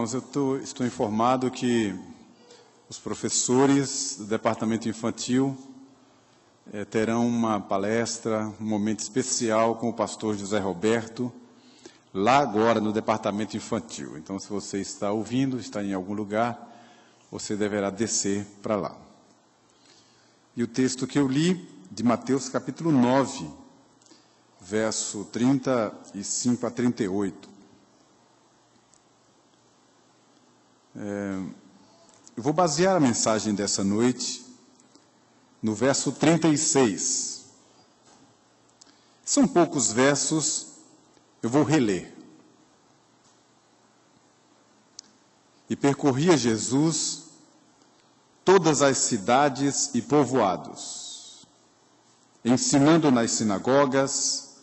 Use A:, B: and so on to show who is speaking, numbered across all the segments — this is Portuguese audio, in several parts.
A: Irmãos, estou informado que os professores do departamento infantil terão uma palestra, um momento especial com o pastor José Roberto, lá agora no departamento infantil. Então, se você está ouvindo, está em algum lugar, você deverá descer para lá. E o texto que eu li, de Mateus capítulo 9, verso 35 a 38. Eu vou basear a mensagem dessa noite no verso 36. São poucos versos, eu vou reler. E percorria Jesus todas as cidades e povoados, ensinando nas sinagogas,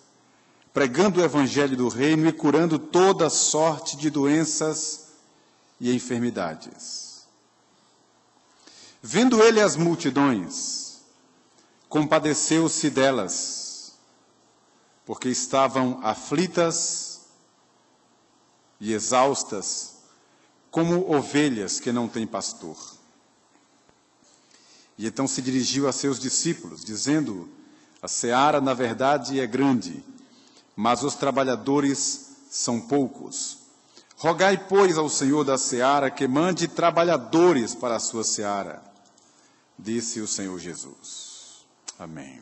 A: pregando o evangelho do reino e curando toda sorte de doenças e enfermidades. Vendo ele as multidões, compadeceu-se delas, porque estavam aflitas e exaustas, como ovelhas que não têm pastor. E então se dirigiu a seus discípulos, dizendo: a seara, na verdade, é grande, mas os trabalhadores são poucos. Rogai, pois, ao Senhor da seara que mande trabalhadores para a sua seara. Disse o Senhor Jesus. Amém.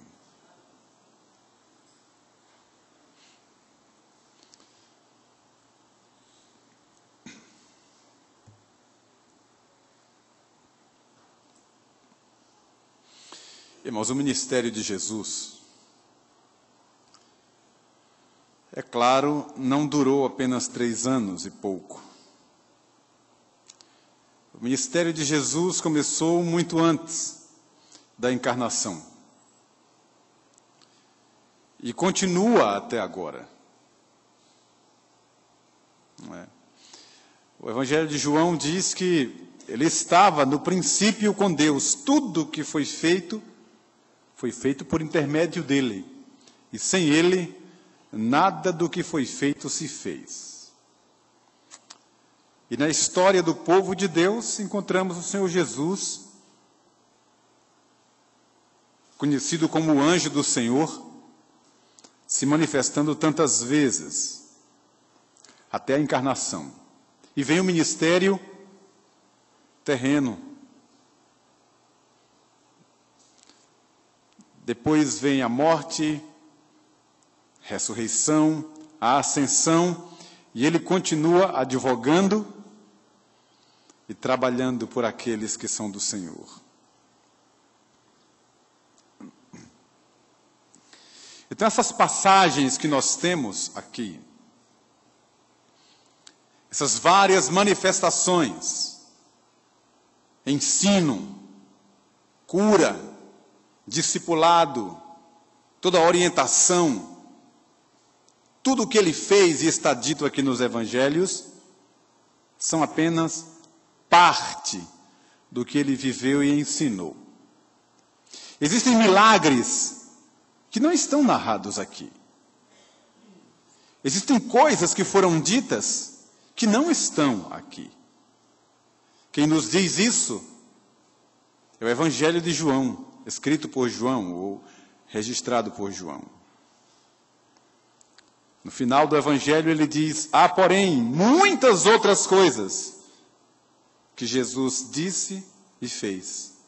A: Irmãos, o ministério de Jesus, é claro, não durou apenas 3 anos e pouco. O ministério de Jesus começou muito antes da encarnação e continua até agora. Não é? O Evangelho de João diz que ele estava no princípio com Deus. Tudo que foi feito por intermédio dele. E sem ele, nada do que foi feito se fez. E na história do povo de Deus, encontramos o Senhor Jesus, conhecido como o anjo do Senhor, se manifestando tantas vezes, até a encarnação. E vem o ministério terreno. Depois vem a morte, ressurreição, a ascensão, e ele continua advogando e trabalhando por aqueles que são do Senhor. Então, essas passagens que nós temos aqui, essas várias manifestações, ensino, cura, discipulado, toda a orientação, tudo o que ele fez e está dito aqui nos evangelhos, são apenas parte do que ele viveu e ensinou. Existem milagres que não estão narrados aqui. Existem coisas que foram ditas que não estão aqui. Quem nos diz isso é o Evangelho de João, escrito por João ou registrado por João. No final do Evangelho ele diz: há, porém, muitas outras coisas que Jesus disse e fez,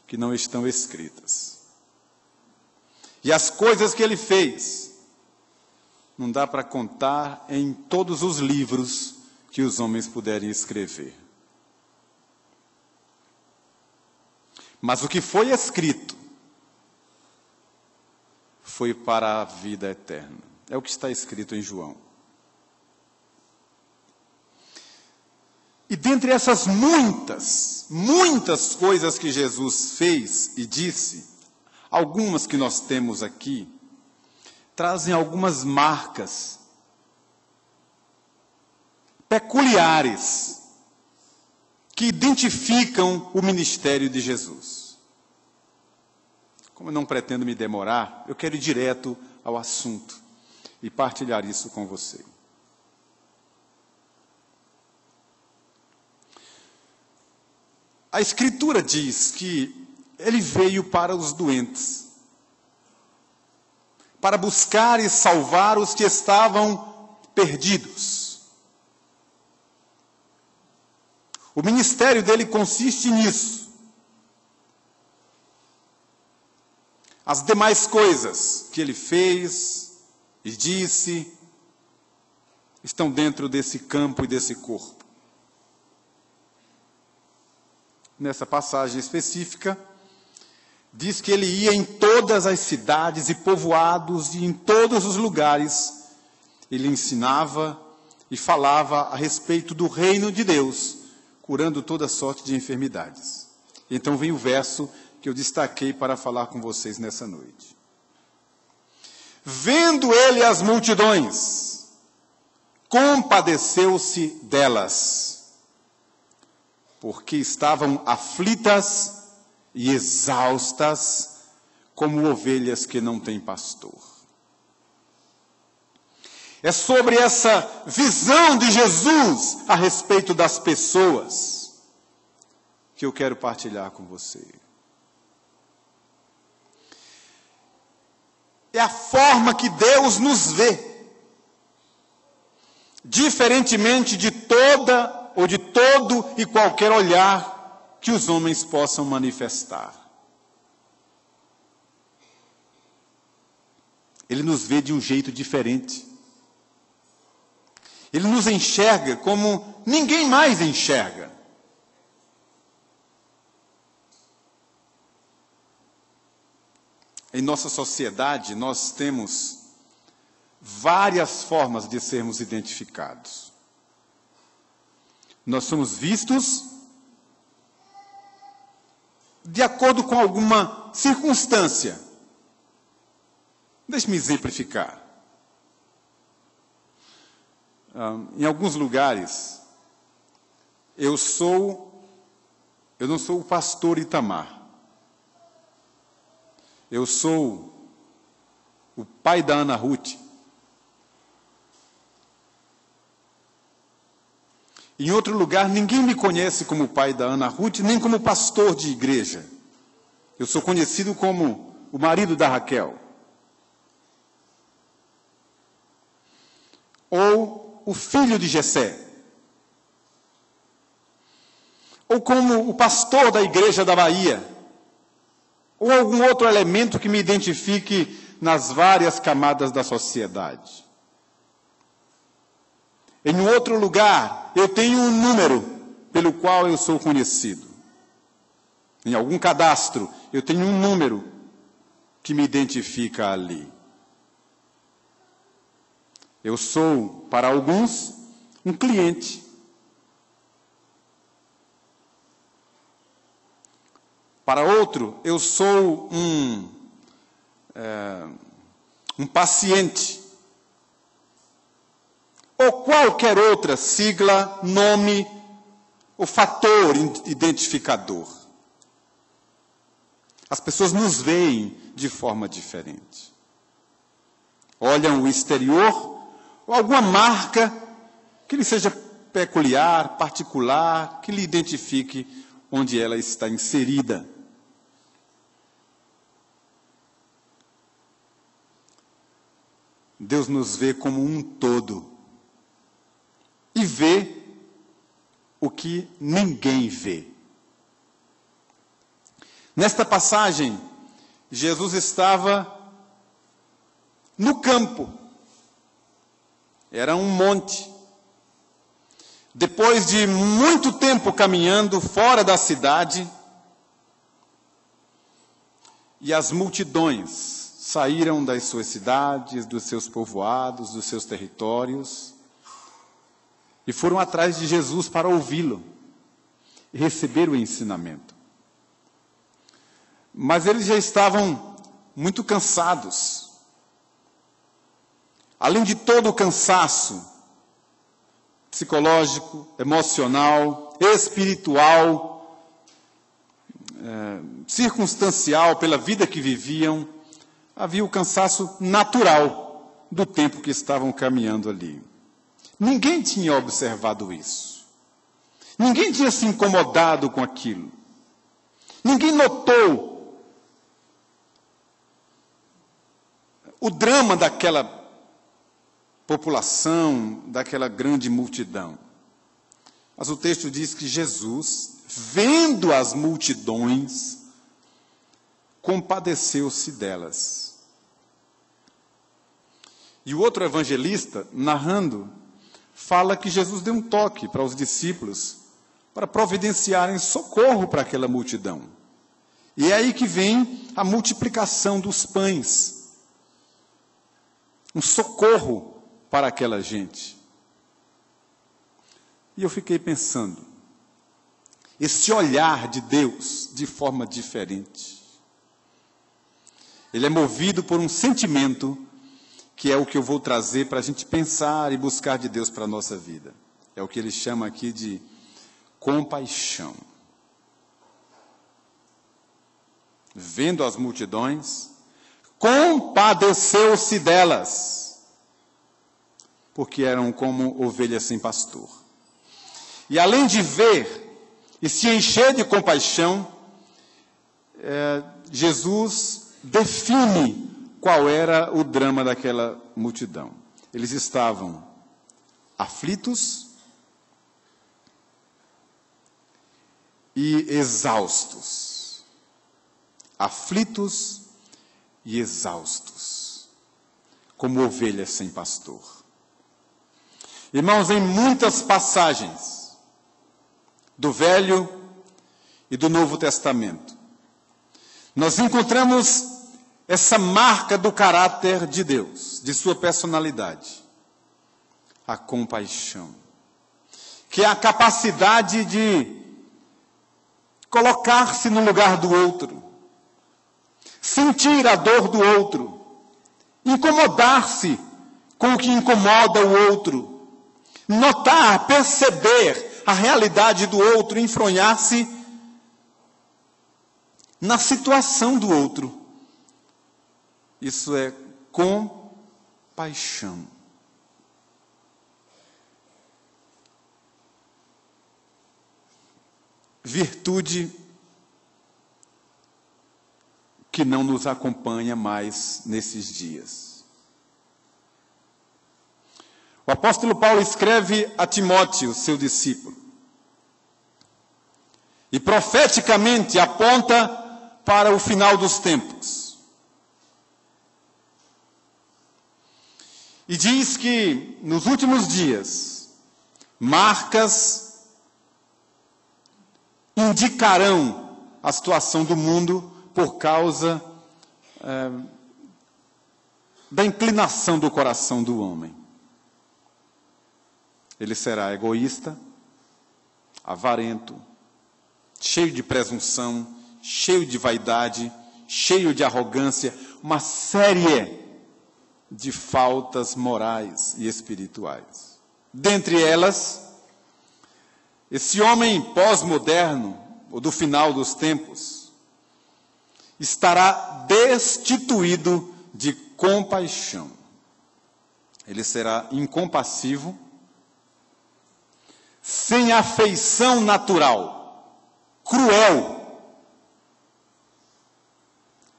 A: que não estão escritas. E as coisas que ele fez, não dá para contar em todos os livros que os homens puderem escrever. Mas o que foi escrito foi para a vida eterna. É o que está escrito em João. E dentre essas muitas coisas que Jesus fez e disse, algumas que nós temos aqui, trazem algumas marcas peculiares que identificam o ministério de Jesus. Como eu não pretendo me demorar, eu quero ir direto ao assunto e partilhar isso com você. A Escritura diz que ele veio para os doentes, para buscar e salvar os que estavam perdidos. O ministério dele consiste nisso. As demais coisas que ele fez e disse estão dentro desse campo e desse corpo. Nessa passagem específica, diz que ele ia em todas as cidades e povoados e em todos os lugares. Ele ensinava e falava a respeito do reino de Deus, curando toda sorte de enfermidades. Então vem o verso que eu destaquei para falar com vocês nessa noite. Vendo ele as multidões, compadeceu-se delas, porque estavam aflitas e exaustas, como ovelhas que não têm pastor. É sobre essa visão de Jesus a respeito das pessoas que eu quero partilhar com você. É a forma que Deus nos vê, diferentemente de toda ou de todo e qualquer olhar que os homens possam manifestar. Ele nos vê de um jeito diferente. Ele nos enxerga como ninguém mais enxerga. Em nossa sociedade, nós temos várias formas de sermos identificados. Nós somos vistos de acordo com alguma circunstância. Deixe-me exemplificar. Em alguns lugares, eu não sou o pastor Itamar. Eu sou o pai da Ana Ruth. Em outro lugar, ninguém me conhece como pai da Ana Ruth, nem como pastor de igreja. Eu sou conhecido como o marido da Raquel. Ou o filho de Jessé. Ou como o pastor da igreja da Bahia. Ou algum outro elemento que me identifique nas várias camadas da sociedade. Em outro lugar, eu tenho um número pelo qual eu sou conhecido. Em algum cadastro, eu tenho um número que me identifica ali. Eu sou, para alguns, um cliente. Para outro, eu sou um paciente. Ou qualquer outra sigla, nome ou fator identificador. As pessoas nos veem de forma diferente. Olham o exterior ou alguma marca que lhe seja peculiar, particular, que lhe identifique onde ela está inserida. Deus nos vê como um todo e vê o que ninguém vê. Nesta passagem, Jesus estava no campo. Era um monte. Depois de muito tempo caminhando fora da cidade, e as multidões saíram das suas cidades, dos seus povoados, dos seus territórios, e foram atrás de Jesus para ouvi-lo e receber o ensinamento. Mas eles já estavam muito cansados. Além de todo o cansaço psicológico, emocional, espiritual, circunstancial pela vida que viviam, havia o cansaço natural do tempo que estavam caminhando ali. Ninguém tinha observado isso. Ninguém tinha se incomodado com aquilo. Ninguém notou o drama daquela população, daquela grande multidão. Mas o texto diz que Jesus, vendo as multidões, compadeceu-se delas. E o outro evangelista, narrando, fala que Jesus deu um toque para os discípulos para providenciarem socorro para aquela multidão. E é aí que vem a multiplicação dos pães. Um socorro para aquela gente. E eu fiquei pensando, esse olhar de Deus de forma diferente. Ele é movido por um sentimento que é o que eu vou trazer para a gente pensar e buscar de Deus para a nossa vida. É o que ele chama aqui de compaixão. Vendo as multidões, compadeceu-se delas, porque eram como ovelhas sem pastor. E além de ver e se encher de compaixão, Jesus define qual era o drama daquela multidão. Eles estavam aflitos e exaustos. Aflitos e exaustos, como ovelhas sem pastor. Irmãos, em muitas passagens do Velho e do Novo Testamento, nós encontramos essa marca do caráter de Deus, de sua personalidade, a compaixão, que é a capacidade de colocar-se no lugar do outro, sentir a dor do outro, incomodar-se com o que incomoda o outro, notar, perceber a realidade do outro, enfronhar-se na situação do outro. Isso é compaixão. Virtude que não nos acompanha mais nesses dias. O apóstolo Paulo escreve a Timóteo, seu discípulo, e profeticamente aponta para o final dos tempos. E diz que nos últimos dias, marcas indicarão a situação do mundo por causa da inclinação do coração do homem. Ele será egoísta, avarento, cheio de presunção, cheio de vaidade, cheio de arrogância, uma série de faltas morais e espirituais. Dentre elas, esse homem pós-moderno, ou do final dos tempos, estará destituído de compaixão. Ele será incompassivo, sem afeição natural, cruel.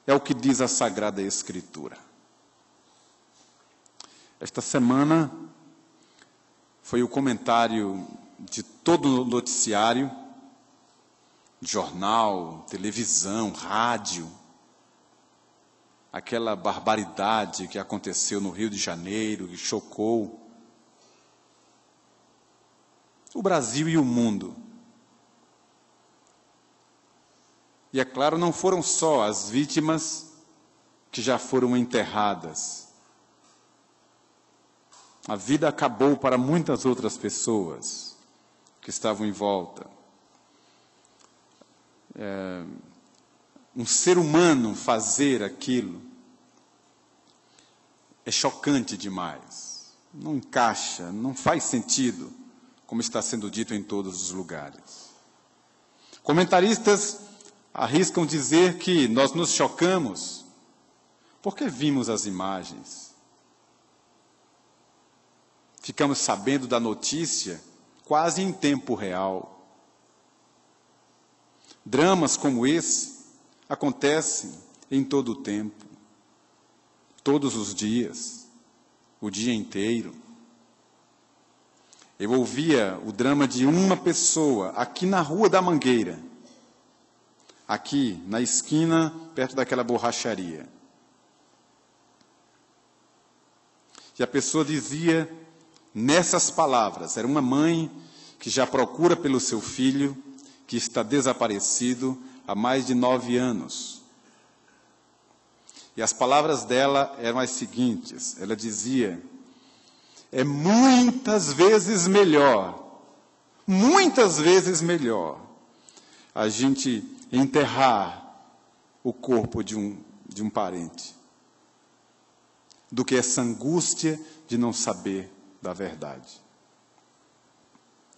A: É o que diz a Sagrada Escritura. Esta semana foi o comentário de todo o noticiário, jornal, televisão, rádio, aquela barbaridade que aconteceu no Rio de Janeiro, que chocou o Brasil e o mundo. E é claro, não foram só as vítimas que já foram enterradas. A vida acabou para muitas outras pessoas que estavam em volta. Um ser humano fazer aquilo é chocante demais. Não encaixa, não faz sentido, como está sendo dito em todos os lugares. Comentaristas arriscam dizer que nós nos chocamos porque vimos as imagens. Ficamos sabendo da notícia quase em tempo real. Dramas como esse acontecem em todo o tempo, todos os dias, o dia inteiro. Eu ouvia o drama de uma pessoa aqui na Rua da Mangueira, aqui na esquina, perto daquela borracharia. E a pessoa dizia nessas palavras, era uma mãe que já procura pelo seu filho, que está desaparecido há mais de 9 anos. E as palavras dela eram as seguintes, ela dizia: é muitas vezes melhor a gente enterrar o corpo de um parente do que essa angústia de não saber da verdade.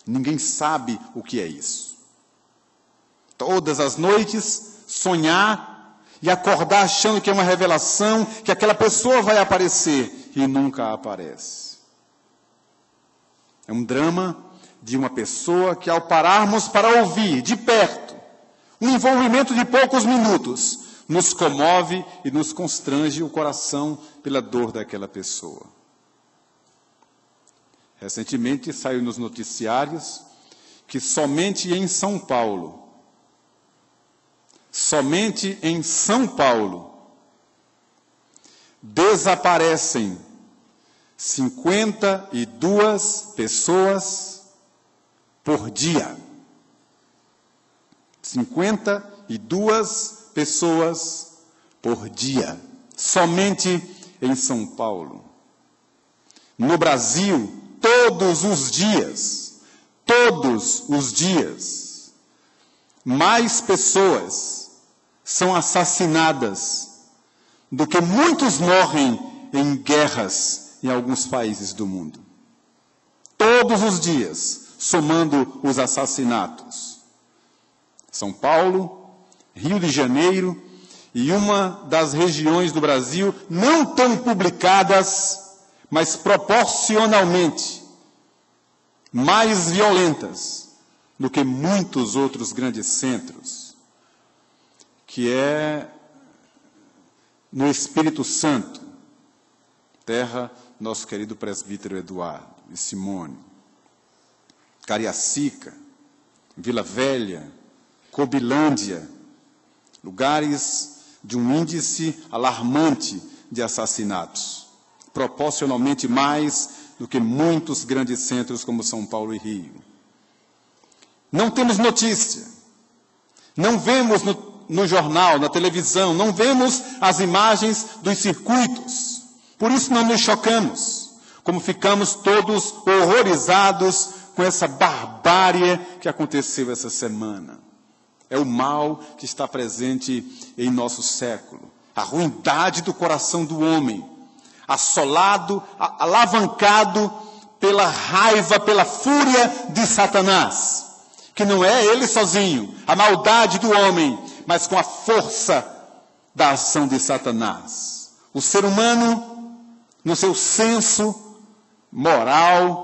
A: Ninguém sabe o que é isso. Todas as noites sonhar e acordar achando que é uma revelação, que aquela pessoa vai aparecer e nunca aparece. É um drama de uma pessoa que, ao pararmos para ouvir de perto, um envolvimento de poucos minutos, nos comove e nos constrange o coração pela dor daquela pessoa. Recentemente saiu nos noticiários que somente em São Paulo, desaparecem 52 pessoas por dia. 52 pessoas por dia, somente em São Paulo. No Brasil, todos os dias, mais pessoas são assassinadas do que muitos morrem em guerras em alguns países do mundo. Todos os dias, somando os assassinatos. São Paulo, Rio de Janeiro e uma das regiões do Brasil não tão publicadas, mas proporcionalmente mais violentas do que muitos outros grandes centros, que é no Espírito Santo, terra nosso querido presbítero Eduardo e Simone, Cariacica, Vila Velha, Cobilândia, lugares de um índice alarmante de assassinatos, proporcionalmente mais do que muitos grandes centros como São Paulo e Rio. Não temos notícia, não vemos no jornal, na televisão, não vemos as imagens dos circuitos, por isso não nos chocamos, como ficamos todos horrorizados com essa barbárie que aconteceu essa semana. É o mal que está presente em nosso século, a ruindade do coração do homem, assolado, alavancado pela raiva, pela fúria de Satanás, que não é ele sozinho, a maldade do homem, mas com a força da ação de Satanás. O ser humano, no seu senso moral,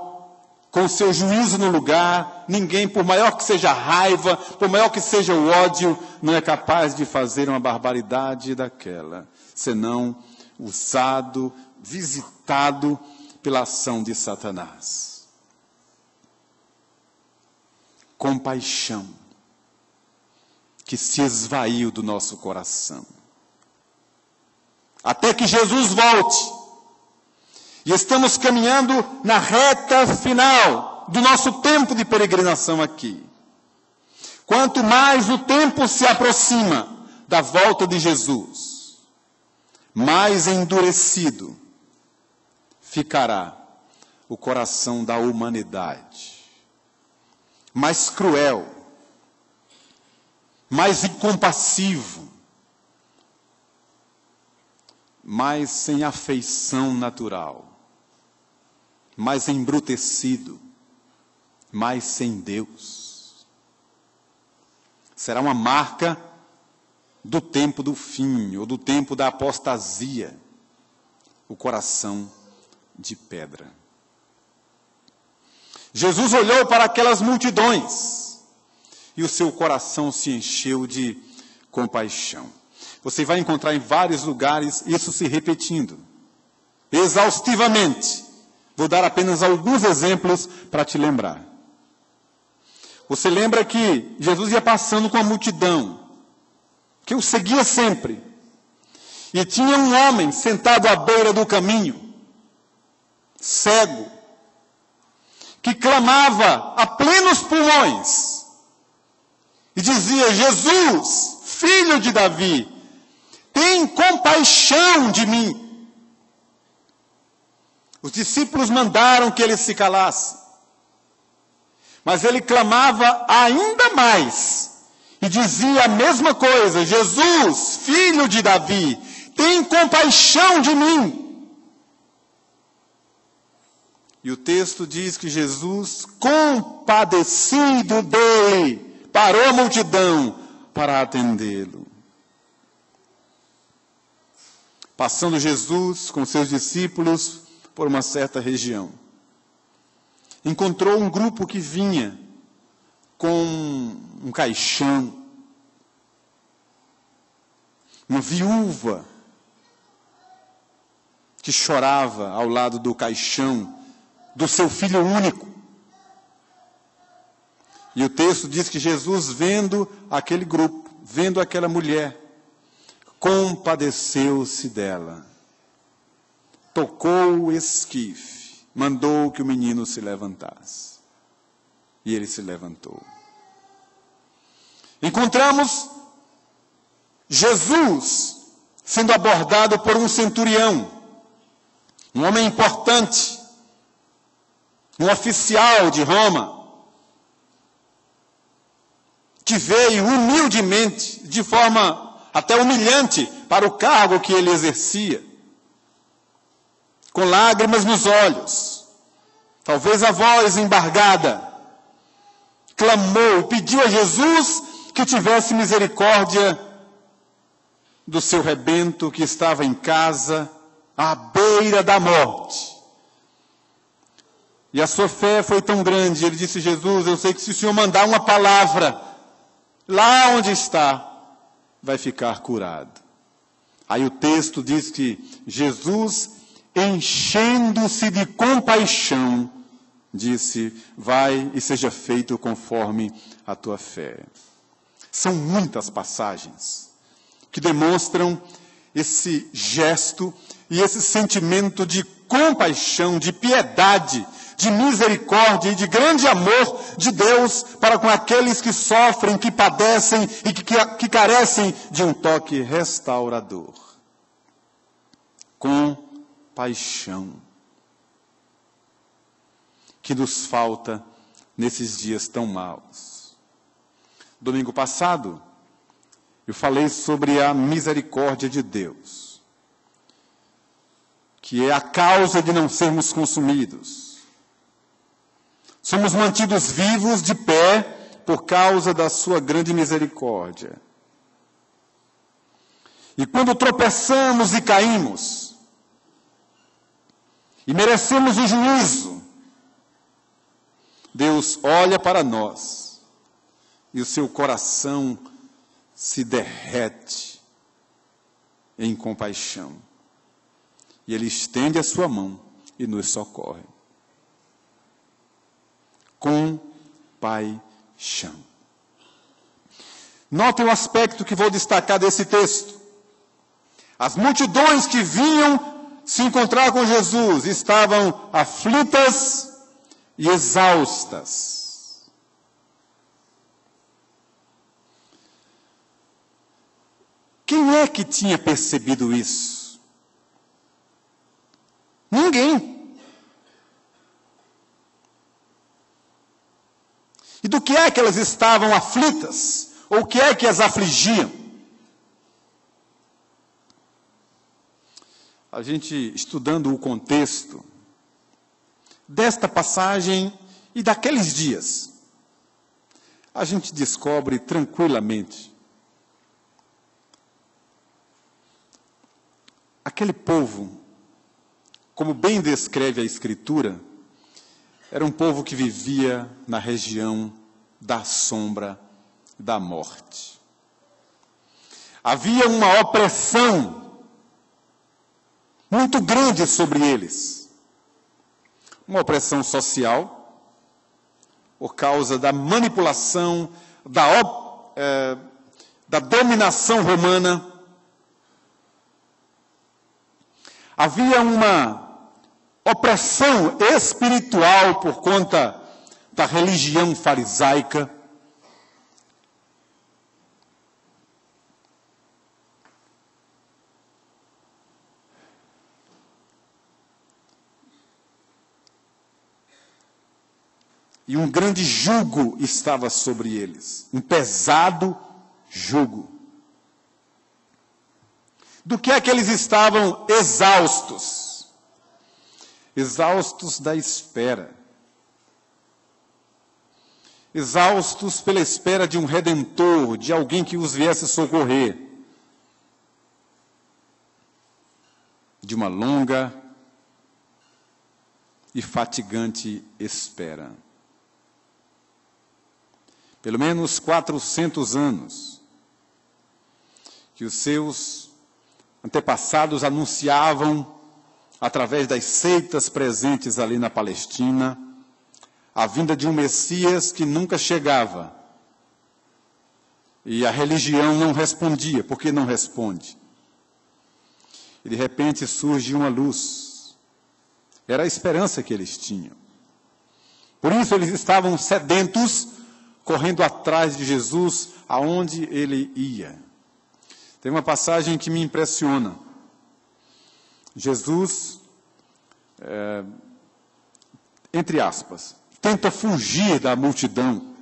A: com o seu juízo no lugar, ninguém, por maior que seja a raiva, por maior que seja o ódio, não é capaz de fazer uma barbaridade daquela, senão usado, visitado pela ação de Satanás. Compaixão que se esvaiu do nosso coração. Até que Jesus volte. E estamos caminhando na reta final do nosso tempo de peregrinação aqui. Quanto mais o tempo se aproxima da volta de Jesus, mais endurecido ficará o coração da humanidade. Mais cruel, mais incompassivo, mais sem afeição natural, mais embrutecido, mais sem Deus. Será uma marca do tempo do fim, ou do tempo da apostasia, o coração de pedra. Jesus olhou para aquelas multidões e o seu coração se encheu de compaixão. Você vai encontrar em vários lugares isso se repetindo, exaustivamente. Vou dar apenas alguns exemplos para te lembrar. Você lembra que Jesus ia passando com a multidão, que o seguia sempre. E tinha um homem sentado à beira do caminho, cego, que clamava a plenos pulmões e dizia: Jesus, filho de Davi, tem compaixão de mim. Os discípulos mandaram que ele se calasse, mas ele clamava ainda mais e dizia a mesma coisa: Jesus, filho de Davi, tem compaixão de mim. E o texto diz que Jesus, compadecido dele, parou a multidão para atendê-lo. Passando Jesus com seus discípulos por uma certa região, encontrou um grupo que vinha com um caixão, uma viúva que chorava ao lado do caixão do seu filho único. E o texto diz que Jesus, vendo aquele grupo, vendo aquela mulher, compadeceu-se dela, tocou o esquife, mandou que o menino se levantasse. E ele se levantou. Encontramos Jesus sendo abordado por um centurião, um homem importante, um oficial de Roma, que veio humildemente, de forma até humilhante, para o cargo que ele exercia, com lágrimas nos olhos, talvez a voz embargada, clamou e pediu a Jesus que tivesse misericórdia do seu rebento que estava em casa, à beira da morte. E a sua fé foi tão grande, ele disse: Jesus, eu sei que se o Senhor mandar uma palavra, lá onde está, vai ficar curado. Aí o texto diz que Jesus, enchendo-se de compaixão, disse: vai e seja feito conforme a tua fé. São muitas passagens que demonstram esse gesto e esse sentimento de compaixão, de piedade, de misericórdia e de grande amor de Deus para com aqueles que sofrem, que padecem e que carecem de um toque restaurador. Compaixão que nos falta nesses dias tão maus. Domingo passado, eu falei sobre a misericórdia de Deus, que é a causa de não sermos consumidos. Somos mantidos vivos de pé por causa da sua grande misericórdia. E quando tropeçamos e caímos, e merecemos o juízo, Deus olha para nós e o seu coração se derrete em compaixão. E Ele estende a sua mão e nos socorre. Compaixão. Notem o aspecto que vou destacar desse texto. As multidões que vinham se encontrar com Jesus estavam aflitas e exaustas. Quem é que tinha percebido isso? Ninguém. E do que é que elas estavam aflitas? Ou o que é que as afligiam? A gente, estudando o contexto desta passagem e daqueles dias, a gente descobre tranquilamente aquele povo, como bem descreve a Escritura, era um povo que vivia na região da sombra da morte. Havia uma opressão muito grande sobre eles. Uma opressão social, por causa da manipulação, da dominação romana. Havia uma opressão espiritual por conta da religião farisaica. E um grande jugo estava sobre eles, um pesado jugo. Do que é que eles estavam exaustos? Exaustos da espera. Exaustos pela espera de um redentor, de alguém que os viesse socorrer. De uma longa e fatigante espera. Pelo menos 400 anos que os seus antepassados anunciavam, através das seitas presentes ali na Palestina, a vinda de um Messias que nunca chegava. E a religião não respondia. Por que não responde? E de repente surge uma luz. Era a esperança que eles tinham. Por isso eles estavam sedentos, correndo atrás de Jesus, aonde ele ia. Tem uma passagem que me impressiona. Jesus, entre aspas, tenta fugir da multidão.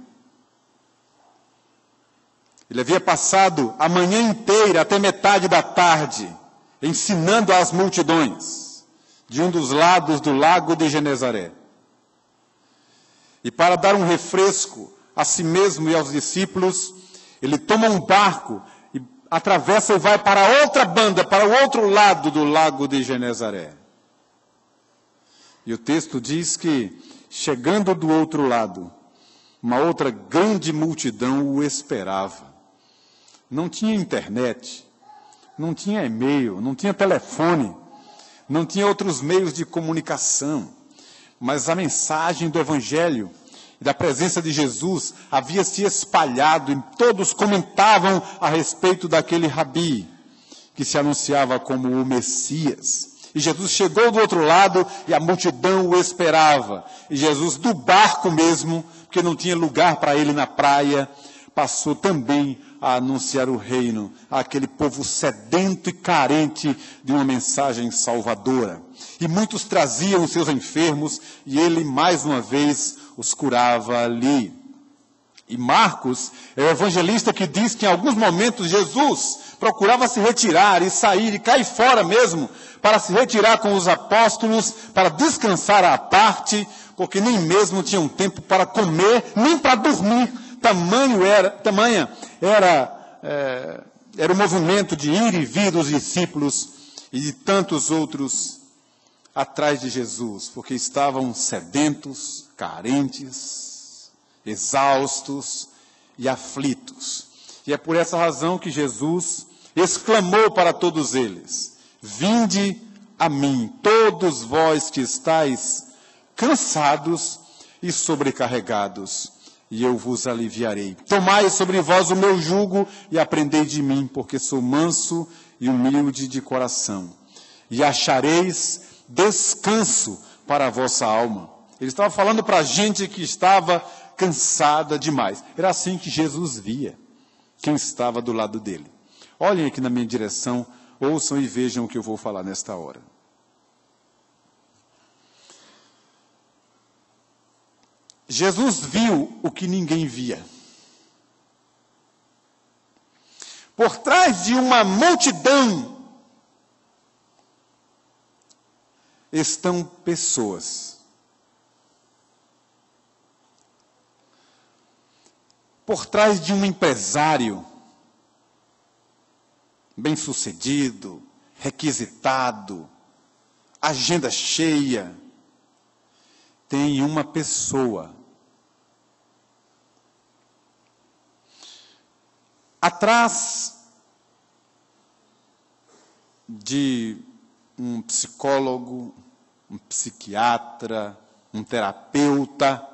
A: Ele havia passado a manhã inteira, até metade da tarde, ensinando às multidões, de um dos lados do lago de Genezaré. E para dar um refresco a si mesmo e aos discípulos, ele toma um barco e atravessa e vai para outra banda, para o outro lado do lago de Genezaré. E o texto diz que, chegando do outro lado, uma outra grande multidão o esperava. Não tinha internet, não tinha e-mail, não tinha telefone, não tinha outros meios de comunicação, mas a mensagem do Evangelho e da presença de Jesus havia se espalhado e todos comentavam a respeito daquele rabi que se anunciava como o Messias. E Jesus chegou do outro lado e a multidão o esperava. E Jesus, do barco mesmo, porque não tinha lugar para ele na praia, passou também a anunciar o reino àquele povo sedento e carente de uma mensagem salvadora. E muitos traziam os seus enfermos e ele, mais uma vez, os curava ali. E Marcos é o evangelista que diz que em alguns momentos Jesus procurava se retirar e sair e cair fora mesmo, para se retirar com os apóstolos, para descansar à parte, porque nem mesmo tinham tempo para comer, nem para dormir. Tamanha era o movimento de ir e vir dos discípulos e de tantos outros atrás de Jesus, porque estavam sedentos, carentes, exaustos e aflitos. E é por essa razão que Jesus exclamou para todos eles: vinde a mim, todos vós que estáis cansados e sobrecarregados, e eu vos aliviarei. Tomai sobre vós o meu jugo e aprendei de mim, porque sou manso e humilde de coração, e achareis descanso para a vossa alma. Ele estava falando para a gente que estava cansada demais. Era assim que Jesus via quem estava do lado dele. Olhem aqui na minha direção, ouçam e vejam o que eu vou falar nesta hora. Jesus viu o que ninguém via. Por trás de uma multidão estão pessoas. Por trás de um empresário bem-sucedido, requisitado, agenda cheia, tem uma pessoa. Atrás de um psicólogo, um psiquiatra, um terapeuta,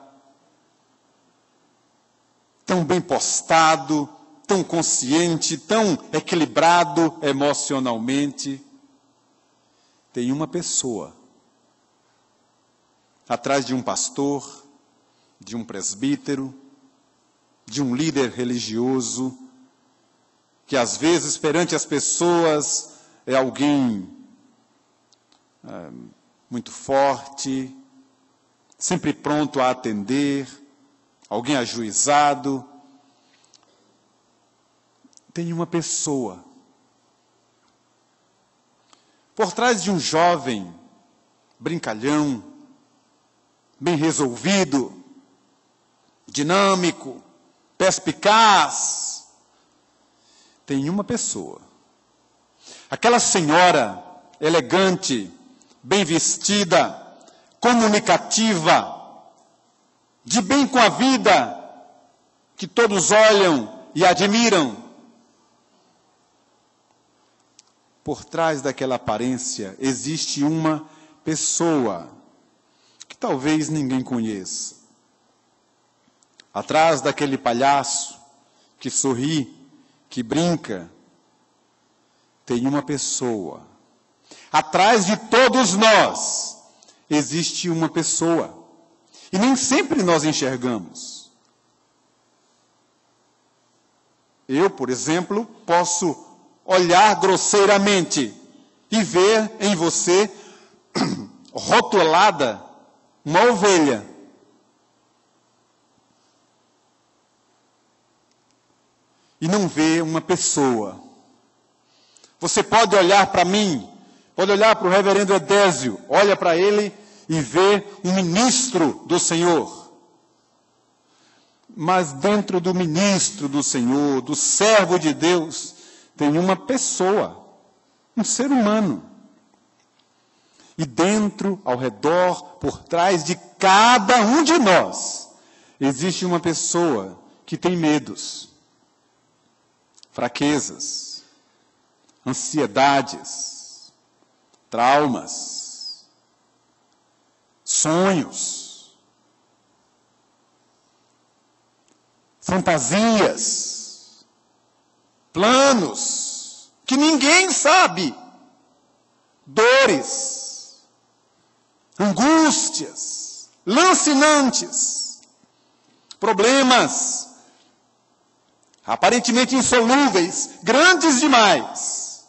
A: tão bem postado, tão consciente, tão equilibrado emocionalmente, tem uma pessoa atrás de um pastor, de um presbítero, de um líder religioso, que às vezes perante as pessoas é alguém muito forte, sempre pronto a atender, alguém ajuizado. Tem uma pessoa por trás de um jovem brincalhão, bem resolvido, dinâmico, perspicaz. Tem uma pessoa. Aquela senhora elegante, bem vestida, comunicativa, de bem com a vida, que todos olham e admiram. Por trás daquela aparência existe uma pessoa que talvez ninguém conheça. Atrás daquele palhaço que sorri, que brinca, tem uma pessoa. Atrás de todos nós existe uma pessoa. E nem sempre nós enxergamos. Eu, por exemplo, posso olhar grosseiramente e ver em você rotulada uma ovelha. E não ver uma pessoa. Você pode olhar para mim, pode olhar para o reverendo Edésio, olha para ele e vê um ministro do Senhor. Mas dentro do ministro do Senhor, do servo de Deus, tem uma pessoa, um ser humano. E dentro, ao redor, por trás de cada um de nós, existe uma pessoa que tem medos, fraquezas, ansiedades, traumas, sonhos, fantasias, planos que ninguém sabe, dores, angústias, lancinantes, problemas aparentemente insolúveis, grandes demais,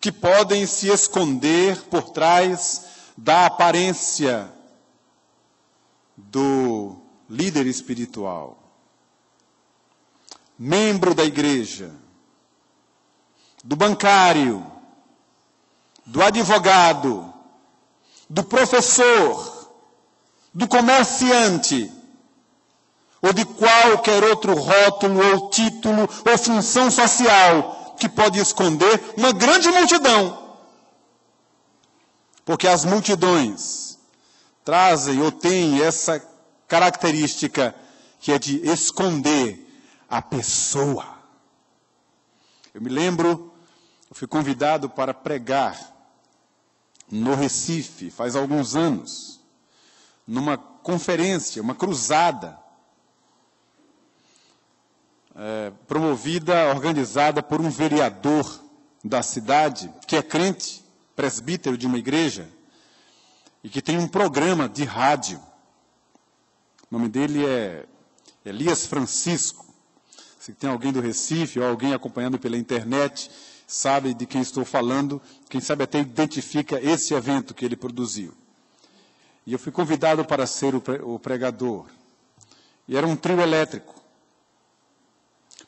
A: que podem se esconder por trás da aparência do líder espiritual, membro da igreja, do bancário, do advogado, do professor, do comerciante, ou de qualquer outro rótulo, ou título, ou função social, que pode esconder uma grande multidão. Porque as multidões trazem ou têm essa característica que é de esconder a pessoa. Eu me lembro, eu fui convidado para pregar no Recife, faz alguns anos, numa conferência, uma cruzada, promovida, organizada por um vereador da cidade, que é crente, presbítero de uma igreja, e que tem um programa de rádio. O nome dele é Elias Francisco. Se tem alguém do Recife ou alguém acompanhando pela internet, sabe de quem estou falando, quem sabe até identifica esse evento que ele produziu. E eu fui convidado para ser o pregador. E era um trio elétrico.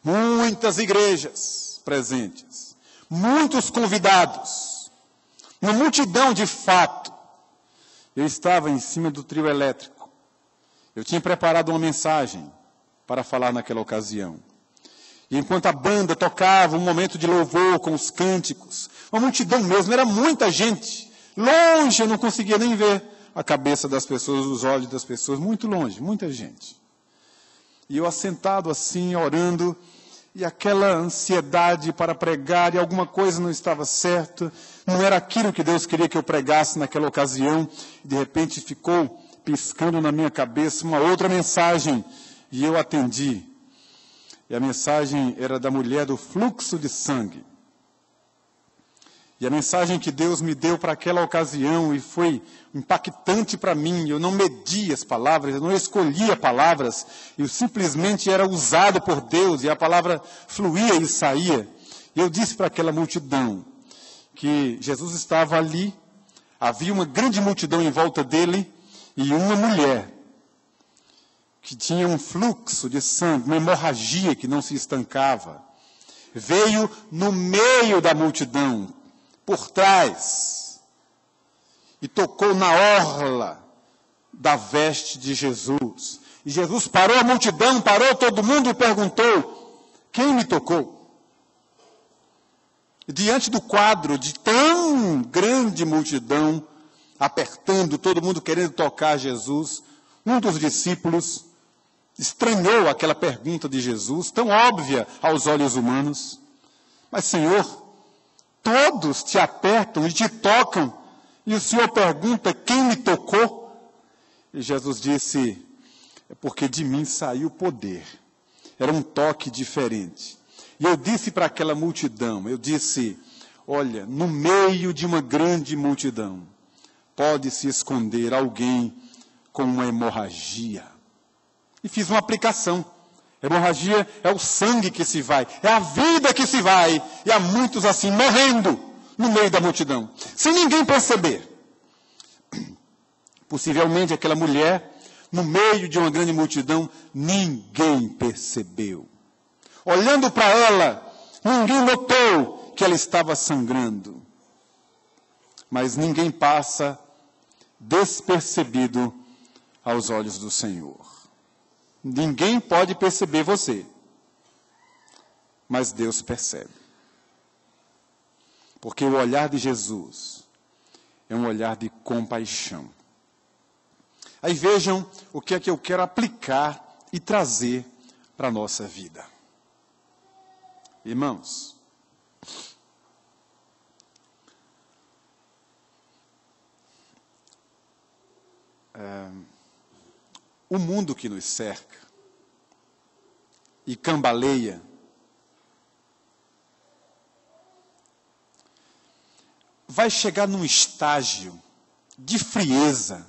A: Muitas igrejas presentes, muitos convidados, uma multidão de fato. Eu estava em cima do trio elétrico. Eu tinha preparado uma mensagem para falar naquela ocasião. E enquanto a banda tocava um momento de louvor com os cânticos, uma multidão mesmo, era muita gente. Longe, eu não conseguia nem ver a cabeça das pessoas, os olhos das pessoas, muito longe, muita gente. E eu assentado assim, orando, e aquela ansiedade para pregar, e alguma coisa não estava certa, não era aquilo que Deus queria que eu pregasse naquela ocasião, e de repente ficou piscando na minha cabeça uma outra mensagem, e eu atendi. E a mensagem era da mulher do fluxo de sangue. E a mensagem que Deus me deu para aquela ocasião, e foi impactante para mim, eu não medi as palavras, eu não escolhia palavras, eu simplesmente era usado por Deus, e a palavra fluía e saía. E eu disse para aquela multidão que Jesus estava ali, havia uma grande multidão em volta dele, e uma mulher que tinha um fluxo de sangue, uma hemorragia que não se estancava, veio no meio da multidão, por trás, e tocou na orla da veste de Jesus. E Jesus parou a multidão, parou todo mundo e perguntou: quem me tocou? E diante do quadro de tão grande multidão, apertando, todo mundo querendo tocar Jesus, um dos discípulos estranhou aquela pergunta de Jesus, tão óbvia aos olhos humanos. Mas, Senhor, todos te apertam e te tocam, e o Senhor pergunta: quem me tocou? E Jesus disse: é porque de mim saiu poder. Era um toque diferente. E eu disse para aquela multidão, eu disse: olha, no meio de uma grande multidão, pode se esconder alguém com uma hemorragia. E fiz uma aplicação. Hemorragia é o sangue que se vai, é a vida que se vai, e há muitos assim, morrendo no meio da multidão, sem ninguém perceber. Possivelmente aquela mulher, no meio de uma grande multidão, ninguém percebeu. Olhando para ela, ninguém notou que ela estava sangrando. Mas ninguém passa despercebido aos olhos do Senhor. Ninguém pode perceber você, mas Deus percebe. Porque o olhar de Jesus é um olhar de compaixão. Aí vejam o que é que eu quero aplicar e trazer para a nossa vida. Irmãos, o mundo que nos cerca e cambaleia vai chegar num estágio de frieza,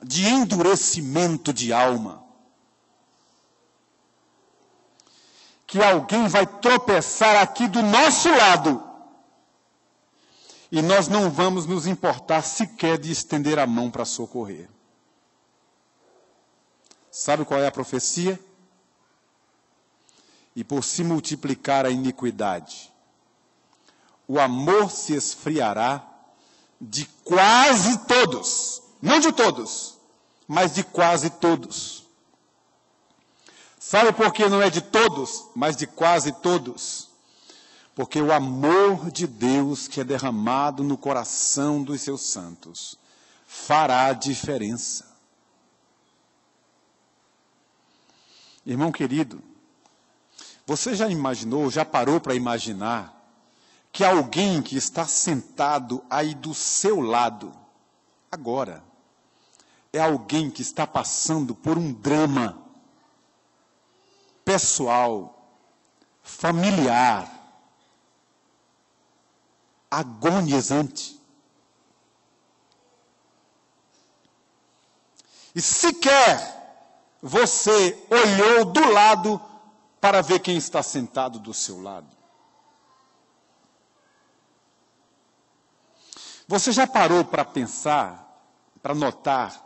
A: de endurecimento de alma, que alguém vai tropeçar aqui do nosso lado e nós não vamos nos importar sequer de estender a mão para socorrer. Sabe qual é a profecia? E por se multiplicar a iniquidade, o amor se esfriará de quase todos, não de todos, mas de quase todos. Sabe por que não é de todos, mas de quase todos? Porque o amor de Deus que é derramado no coração dos seus santos fará diferença. Irmão querido, você já imaginou, já parou para imaginar que alguém que está sentado aí do seu lado, agora, é alguém que está passando por um drama pessoal, familiar, agonizante. E sequer você olhou do lado para ver quem está sentado do seu lado. Você já parou para pensar, para notar,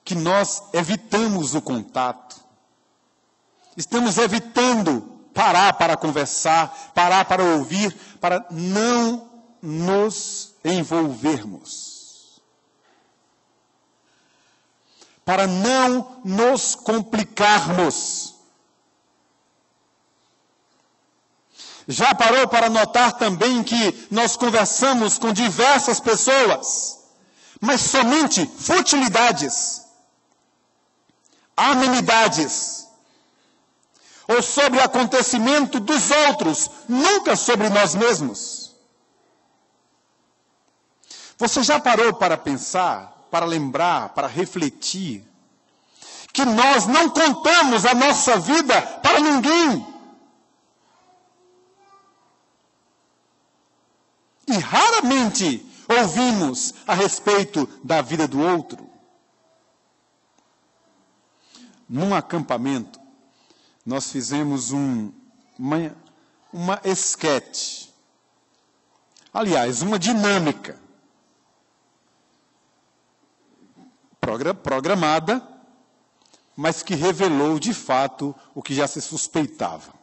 A: que nós evitamos o contato? Estamos evitando parar para conversar, parar para ouvir, para não nos envolvermos. Para não nos complicarmos. Já parou para notar também que nós conversamos com diversas pessoas, mas somente futilidades.
B: amenidades, ou sobre o acontecimento dos outros, nunca sobre nós mesmos. Você já parou para pensar, para lembrar, para refletir, que nós não contamos a nossa vida para ninguém? E raramente ouvimos a respeito da vida do outro. Num acampamento, nós fizemos uma esquete. Aliás, uma dinâmica. Programada, mas que revelou de fato o que já se suspeitava.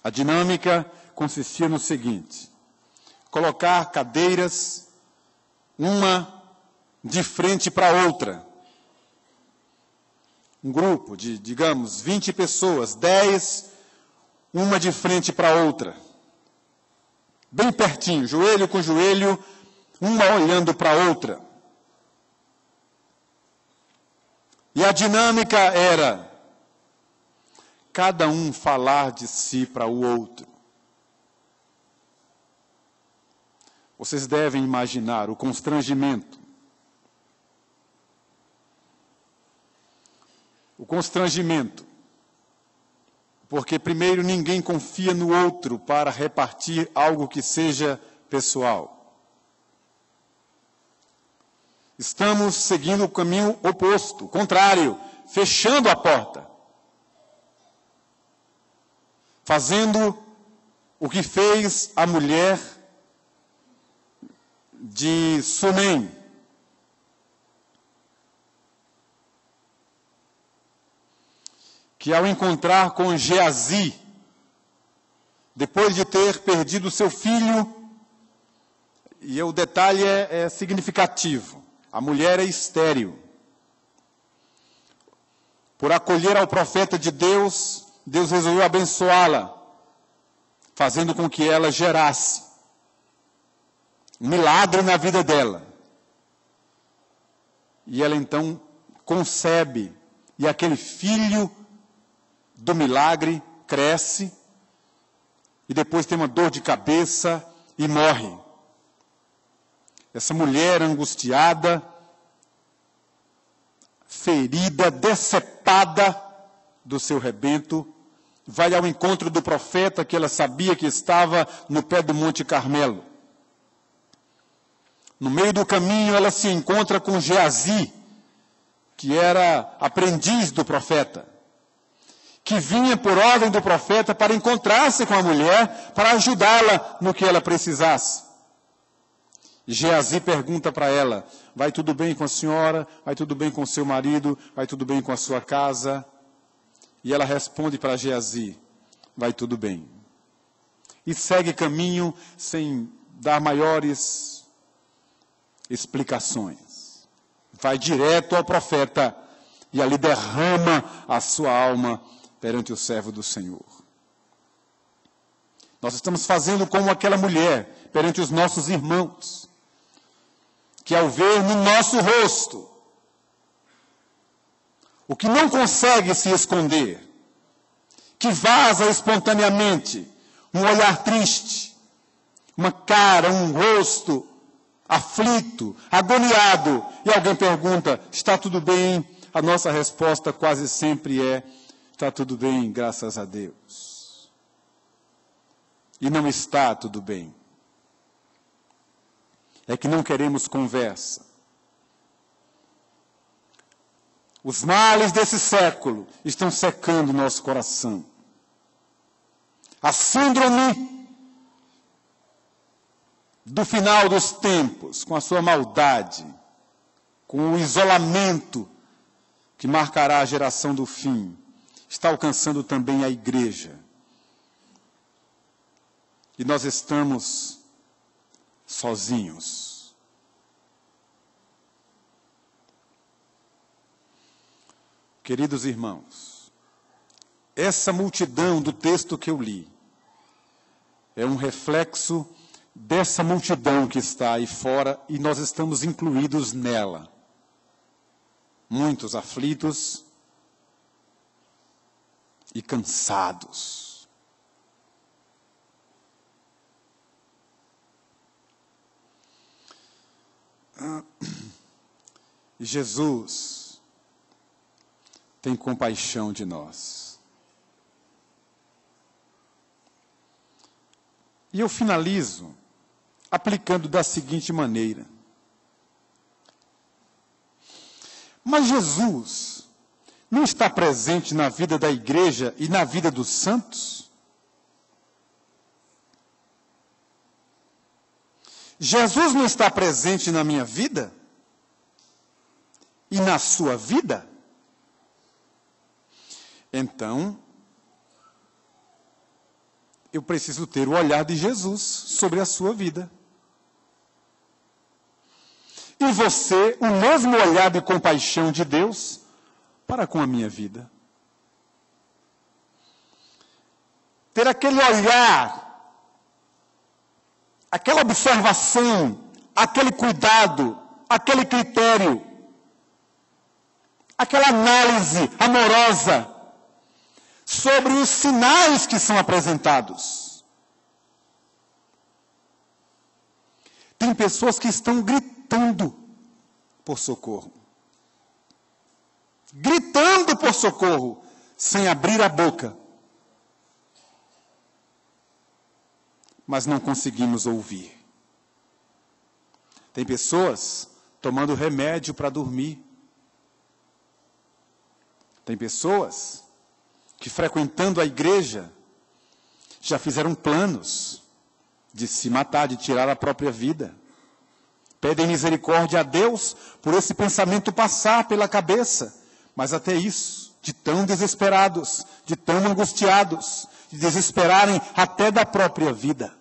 B: A dinâmica consistia no seguinte: colocar cadeiras, uma de frente para a outra. Um grupo de, digamos, 20 pessoas, 10, uma de frente para a outra. Bem pertinho, joelho com joelho, uma olhando para a outra. E a dinâmica era cada um falar de si para o outro. Vocês devem imaginar o constrangimento. O constrangimento. Porque, primeiro, ninguém confia no outro para repartir algo que seja pessoal. Estamos seguindo o caminho oposto, contrário, fechando a porta. Fazendo o que fez a mulher de Sunem. Que ao encontrar com Geazi, depois de ter perdido seu filho, e o detalhe é significativo, a mulher é estéril. Por acolher ao profeta de Deus, Deus resolveu abençoá-la, fazendo com que ela gerasse um milagre na vida dela. E ela então concebe, e aquele filho do milagre cresce, e depois tem uma dor de cabeça e morre. Essa mulher angustiada, ferida, decepada do seu rebento, vai ao encontro do profeta que ela sabia que estava no pé do Monte Carmelo. No meio do caminho ela se encontra com Geazi, que era aprendiz do profeta, que vinha por ordem do profeta para encontrar-se com a mulher, para ajudá-la no que ela precisasse. E Geazi pergunta para ela: vai tudo bem com a senhora? Vai tudo bem com o seu marido? Vai tudo bem com a sua casa? E ela responde para Geazi: vai tudo bem. E segue caminho sem dar maiores explicações. Vai direto ao profeta e ali derrama a sua alma perante o servo do Senhor. Nós estamos fazendo como aquela mulher perante os nossos irmãos, que ao ver no nosso rosto o que não consegue se esconder, que vaza espontaneamente, um olhar triste, uma cara, um rosto aflito, agoniado, e alguém pergunta: está tudo bem? A nossa resposta quase sempre é: está tudo bem, graças a Deus. E não está tudo bem. É que não queremos conversa. Os males desse século estão secando nosso coração. A síndrome do final dos tempos, com a sua maldade, com o isolamento que marcará a geração do fim, está alcançando também a igreja. E nós estamos sozinhos. Queridos irmãos, essa multidão do texto que eu li é um reflexo dessa multidão que está aí fora e nós estamos incluídos nela.
A: muitos aflitos e cansados. Jesus tem compaixão de nós. E eu finalizo aplicando da seguinte maneira. Mas Jesus não está presente na vida da igreja e na vida dos santos? Jesus não está presente na minha vida e na sua vida? Então, eu preciso ter o olhar de Jesus sobre a sua vida. E você, o mesmo olhar de compaixão de Deus para com a minha vida. Ter aquele olhar, aquela observação, aquele cuidado, aquele critério, aquela análise amorosa sobre os sinais que são apresentados. Tem pessoas que estão gritando por socorro. Gritando por socorro, sem abrir a boca. Mas não conseguimos ouvir. Tem pessoas tomando remédio para dormir. Tem pessoas que, frequentando a igreja, já fizeram planos de se matar, de tirar a própria vida. Pedem misericórdia a Deus por esse pensamento passar pela cabeça. Mas até isso, de tão desesperados, de tão angustiados, de desesperarem até da própria vida.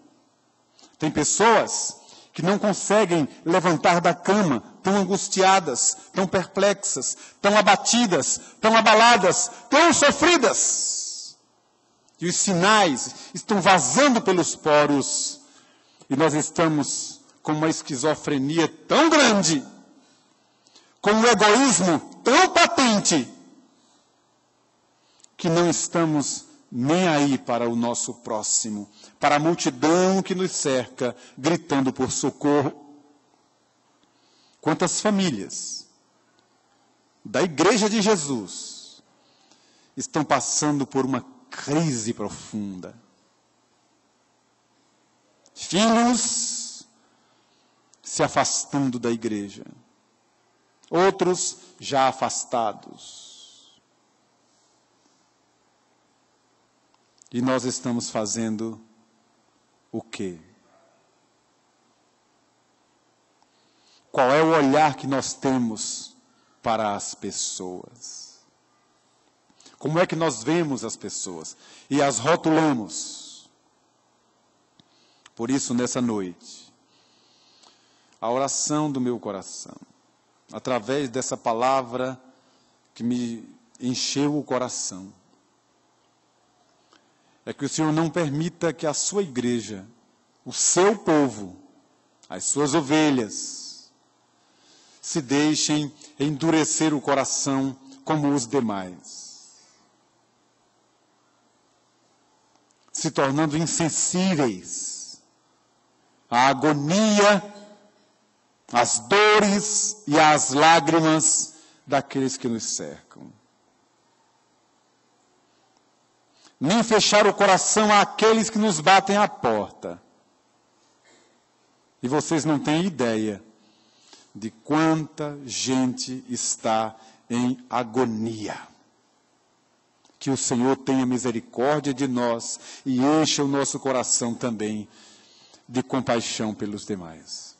A: Tem pessoas que não conseguem levantar da cama, tão angustiadas, tão perplexas, tão abatidas, tão abaladas, tão sofridas. E os sinais estão vazando pelos poros. E nós estamos com uma esquizofrenia tão grande, com um egoísmo tão patente, que não estamos nem aí para o nosso próximo, para a multidão que nos cerca, gritando por socorro. Quantas famílias da Igreja de Jesus estão passando por uma crise profunda? Filhos se afastando da igreja, outros já afastados. E nós estamos fazendo o quê? Qual é o olhar que nós temos para as pessoas? Como é que nós vemos as pessoas e as rotulamos? Por isso, nessa noite, a oração do meu coração, através dessa palavra que me encheu o coração, é que o Senhor não permita que a sua igreja, o seu povo, as suas ovelhas, se deixem endurecer o coração como os demais, se tornando insensíveis à agonia, às dores e às lágrimas daqueles que nos cercam. Nem fechar o coração àqueles que nos batem à porta. E vocês não têm ideia de quanta gente está em agonia. Que o Senhor tenha misericórdia de nós e encha o nosso coração também de compaixão pelos demais.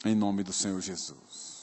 A: Em nome do Senhor Jesus.